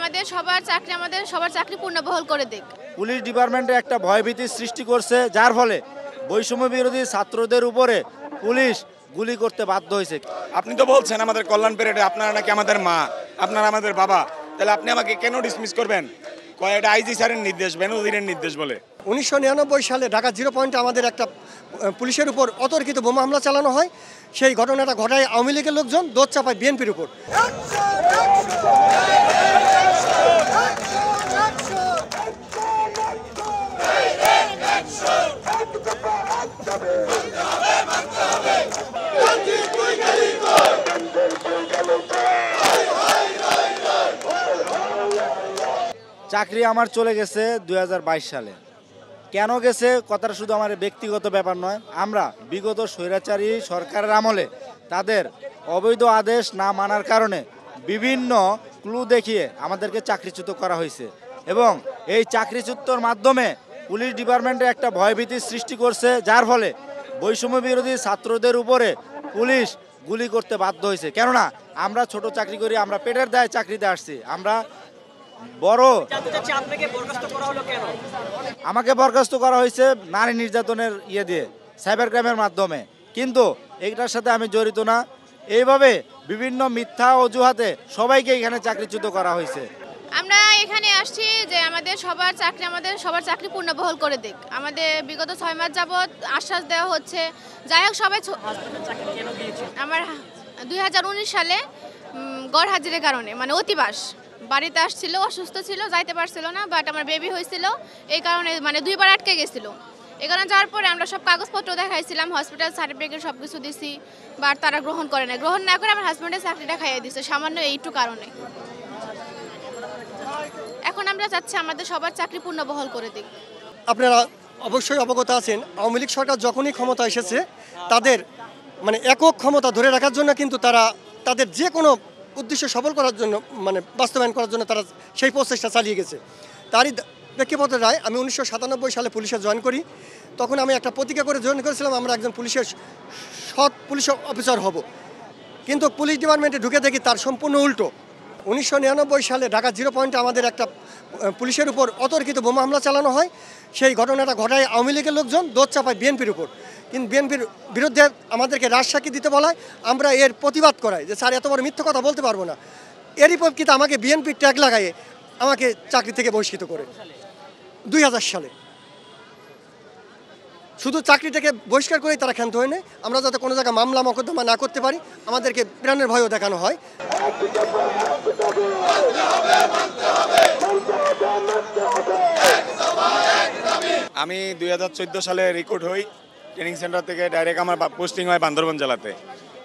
আমাদের সবার চাকরি পূর্ণবহাল করে দিক। পুলিশ ডিপার্টমেন্টে একটা ভয়ভীতির সৃষ্টি করছে, যার ফলে বৈষম্য বিরোধী ছাত্রদের উপরে পুলিশ গুলি করতে বাধ্য হয়েছে। আপনি তো বলছেন আমাদের কল্যাণ পেরেডে আপনারা নাকি আমাদের মা, আপনারা আমাদের বাবা, তাহলে আপনি আমাকে কেন ডিসমিস করবেন? এটা আইজি স্যারের নির্দেশ, বেনজিরের নির্দেশ বলে। 1999 সালে ঢাকা 0 পয়েন্টে আমাদের একটা পুলিশের উপর অতর্কিত বোমা হামলা চালানো হয়। সেই ঘটনাটা ঘটায় আওয়ামী লীগের লোকজন, দোষ চাপায় বিএনপির উপর। চাকরি আমার চলে গেছে 2022 সালে। কেন গেছে কথাটা শুধু আমার ব্যক্তিগত ব্যাপার নয়, আমরা বিগত স্বৈরাচারী সরকারের আমলে তাদের অবৈধ আদেশ না মানার কারণে বিভিন্ন ক্লু দেখিয়ে আমাদেরকে চাকরিচ্যুত করা হয়েছে এবং এই চাকরিচ্যুতর মাধ্যমে পুলিশ ডিপার্টমেন্টে একটা ভয়ভীতির সৃষ্টি করছে, যার ফলে বৈষম্য বিরোধী ছাত্রদের উপরে পুলিশ গুলি করতে বাধ্য হয়েছে। কেননা আমরা ছোট চাকরি করি, আমরা পেটের দায়ে চাকরিতে আসছি, আমরা বড়। আমাকে বরখাস্ত করা হয়েছে নারী নির্যাতনের দিয়ে, সাইবার ক্রাইমের মাধ্যমে, কিন্তু এটার সাথে আমি জড়িত না। এইভাবে বিভিন্ন মিথ্যা অজুহাতে সবাইকে এখানে চাকরিচ্যুত করা হয়েছে। আমরা এখানে আসছি যে আমাদের সবার চাকরি পূর্ণবহাল করে দিক। আমাদের বিগত 6 মাস যাবৎ আশ্বাস দেওয়া হচ্ছে। যাই হোক, সবাই আমার 2019 সালে গড় হাজিরের কারণে মানে অতিবাস বাড়িতে আসছিল, অসুস্থ ছিল, যাইতে পারছিল না, বাট আমার বেবি হয়েছিল, এই কারণে মানে 2 বার আটকে গেছিল। এই কারণে যাওয়ার পরে আমরা সব কাগজপত্র দেখাইছিলাম, হসপিটাল সার্টিফিকেট সব কিছু দিছি, বাট তারা গ্রহণ করে না। গ্রহণ না করে আমার হাজব্যান্ডের চাকরিটা খাইয়ে দিচ্ছে সামান্য এইটু কারণে। এখন আমরা চাচ্ছি আমাদের সবার চাকরি পূর্ণবহাল করে দিক। আপনারা অবশ্যই অবগত আছেন, আওয়ামী লীগ সরকার যখনই ক্ষমতা এসেছে তাদের মানে একক ক্ষমতা ধরে রাখার জন্য কিন্তু তারা তাদের যে কোনো উদ্দেশ্য সফল করার জন্য মানে বাস্তবায়ন করার জন্য তারা সেই প্রচেষ্টা চালিয়ে গেছে। তারই প্রেক্ষাপটে রায় আমি 1997 সালে পুলিশে জয়েন করি। তখন আমি একটা প্রতিজ্ঞা করে জয়েন করেছিলাম আমরা একজন সৎ পুলিশ অফিসার হব, কিন্তু পুলিশ ডিপার্টমেন্টে ঢুকে দেখি তার সম্পূর্ণ উল্টো। 1999 সালে ঢাকা 0 পয়েন্টে আমাদের একটা পুলিশের উপর অতর্কিত বোমা হামলা চালানো হয়। সেই ঘটনাটা ঘটায় আওয়ামী লীগের লোকজন, দোষ চাপায় বিএনপির উপর। কিন্তু বিএনপির বিরুদ্ধে আমাদেরকে রাজসাক্ষী দিতে বলায় আমরা এর প্রতিবাদ করাই যে স্যার এত বড় মিথ্যা কথা বলতে পারবো না। এরই প্রেক্ষিতে আমাকে বিএনপির ট্যাগ লাগাইয়ে আমাকে চাকরি থেকে বহিষ্কৃত করে 2000 সালে। শুধু চাকরি থেকে বহিষ্কার করেই তারা ক্ষান্ত হয় না, আমরা যাতে কোনো জায়গায় মামলা মোকদ্দমা না করতে পারি, আমাদেরকে প্রাণের ভয়ও দেখানো হয়। আমি 2014 সালে রিক্রুট হই ট্রেনিং সেন্টার থেকে, ডাইরেক্ট আমার পোস্টিং হয় বান্দরবান জেলাতে।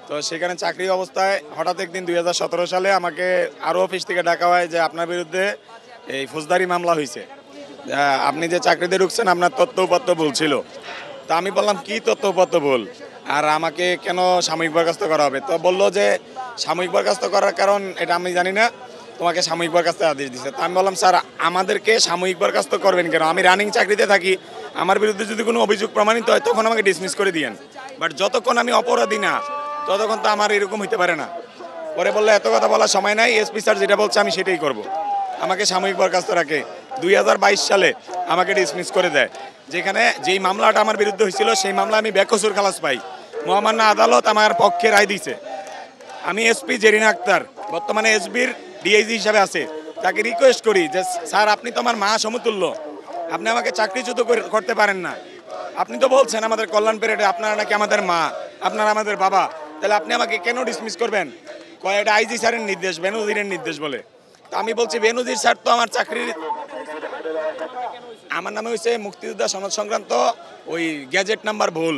তো সেখানে চাকরি অবস্থায় হঠাৎ একদিন 2017 সালে আমাকে আরও অফিস থেকে ডাকা হয় যে আপনার বিরুদ্ধে এই ফৌজদারি মামলা হয়েছে, আপনি যে চাকরিতে ঢুকছেন আপনার তথ্যপত্র ভুল ছিল। তা আমি বললাম কি তথ্যপত্র ভুল, আর আমাকে কেন সাময়িক বরখাস্ত করা হবে? তো বললো যে সাময়িক বরখাস্ত করার কারণ এটা আমি জানি না, তোমাকে সাময়িক বরখাস্তের আদেশ দিচ্ছে। তা আমি বললাম স্যার আমাদেরকে সাময়িক বরখাস্ত করবেন কেন? আমি রানিং চাকরিতে থাকি, আমার বিরুদ্ধে যদি কোনো অভিযোগ প্রমাণিত হয় তখন আমাকে ডিসমিস করে দিয়েন, বাট যতক্ষণ আমি অপরাধী না ততক্ষণ তো আমার এরকম হইতে পারে না। পরে বললো এত কথা বলার সময় নাই, এসপি স্যার যেটা বলছে আমি সেটাই করব। আমাকে সাময়িক বরখাস্ত রাখে। 2022 সালে আমাকে ডিসমিস করে দেয়, যেখানে যেই মামলাটা আমার বিরুদ্ধে হয়েছিল সেই মামলা আমি বেকসুর খালাস পাই। মহামান্য আদালত আমার পক্ষে রায় দিয়েছে। আমি এসপি জেরিনা আক্তার বর্তমানে এসবির ডিআইজি হিসাবে আছে, তাকে রিকোয়েস্ট করি যে স্যার আপনি তো আমার মা সমতুল্য, আপনি আমাকে চাকরিচ্যুত করতে পারেন না। আপনি তো বলছেন আমাদের কল্যাণ পেরেডে আপনারা নাকি আমাদের মা, আপনারা আমাদের বাবা, তাহলে আপনি আমাকে কেন ডিসমিস করবেন? এটা আইজি স্যারের নির্দেশ, বেনজিরের নির্দেশ বলে। তো আমি বলছি বেনজির স্যার তো আমার চাকরির, আমার নামে হয়েছে মুক্তিযোদ্ধা সনদ সংক্রান্ত ওই গ্যাজেট নাম্বার ভুল।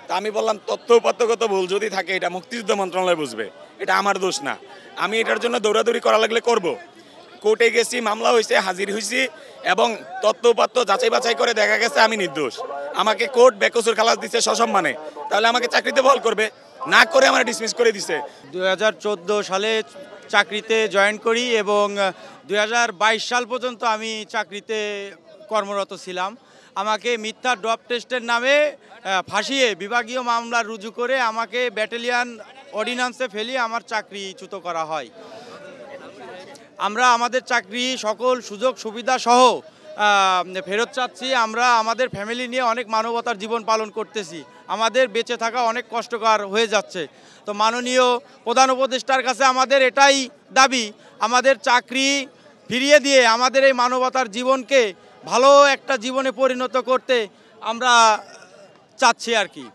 তা আমি বললাম তথ্যপত্রগত ভুল যদি থাকে এটা মুক্তিযুদ্ধ মন্ত্রণালয় বুঝবে, এটা আমার দোষ না। আমি এটার জন্য দৌড়াদৌড়ি করা লাগলে করব। কোর্টে গেছি, মামলা হয়েছে, হাজির হয়েছি এবং তথ্যপত্র যাচাই বাছাই করে দেখা গেছে আমি নির্দোষ। আমাকে কোর্ট বেকসুর খালাস দিচ্ছে সসম্মানে, তাহলে আমাকে চাকরিতে বহাল করবে না, করে আমার ডিসমিস করে দিছে। 2014 সালে চাকরিতে জয়েন করি এবং 2022 সাল পর্যন্ত আমি চাকরিতে কর্মরত ছিলাম। আমাকে মিথ্যা ড্রপ টেস্টের নামে ফাঁসিয়ে বিভাগীয় মামলা রুজু করে আমাকে ব্যাটালিয়ান অর্ডিন্যান্সে ফেলিয়ে আমার চাকরিচ্যুত করা হয়। আমরা আমাদের চাকরি সকল সুযোগ সুবিধা সহ ফেরত চাচ্ছি। আমরা আমাদের ফ্যামিলি নিয়ে অনেক মানবতার জীবন পালন করতেছি, আমাদের বেঁচে থাকা অনেক কষ্টকর হয়ে যাচ্ছে। তো মাননীয় প্রধান উপদেষ্টার কাছে আমাদের এটাই দাবি, আমাদের চাকরি ফিরিয়ে দিয়ে আমাদের এই মানবতার জীবনকে ভালো একটা জীবনে পরিণত করতে আমরা চাচ্ছি আর কি।